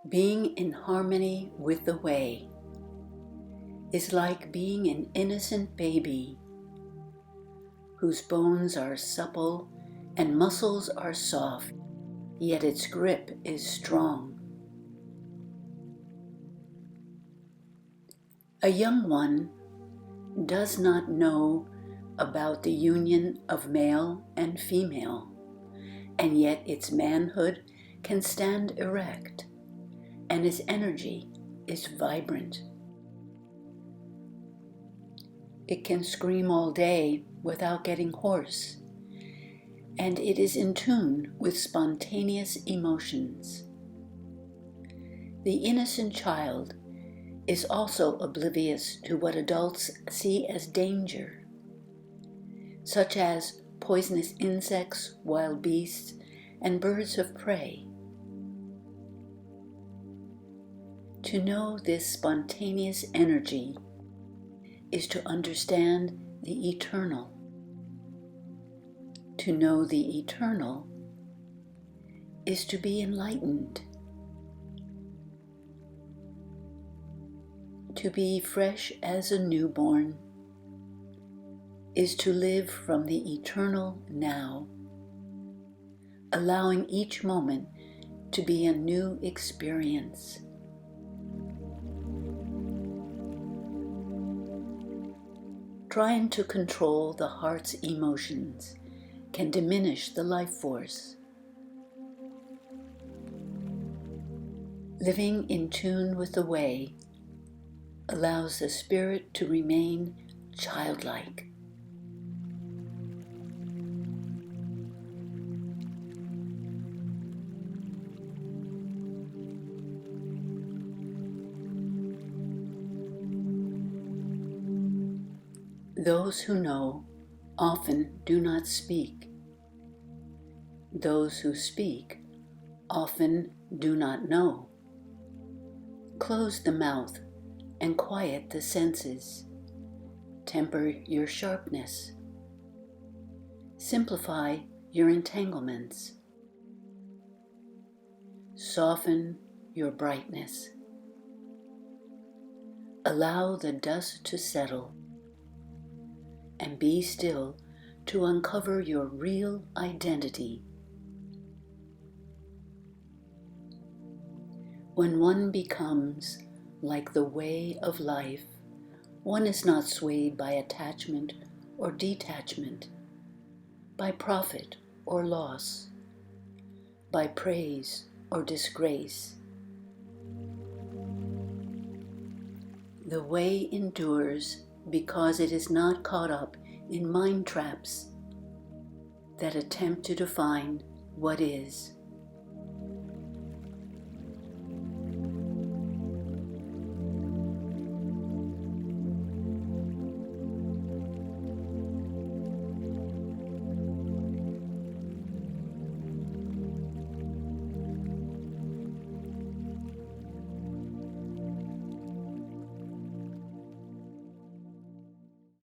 Being in harmony with the way is like being an innocent baby whose bones are supple and muscles are soft, yet its grip is strong. A young one does not know about the union of male and female, and yet its manhood can stand erect, and its energy is vibrant. It can scream all day without getting hoarse, and it is in tune with spontaneous emotions. The innocent child is also oblivious to what adults see as danger, such as poisonous insects, wild beasts, and birds of prey. To know this spontaneous energy is to understand the eternal. To know the eternal is to be enlightened. To be fresh as a newborn is to live from the eternal now, allowing each moment to be a new experience. Trying to control the heart's emotions can diminish the life force. Living in tune with the way allows the spirit to remain childlike. Those who know often do not speak. Those who speak often do not know. Close the mouth and quiet the senses. Temper your sharpness. Simplify your entanglements. Soften your brightness. Allow the dust to settle, and be still to uncover your real identity. When one becomes like the way of life, one is not swayed by attachment or detachment, by profit or loss, by praise or disgrace. The way endures because it is not caught up in mind traps that attempt to define what is.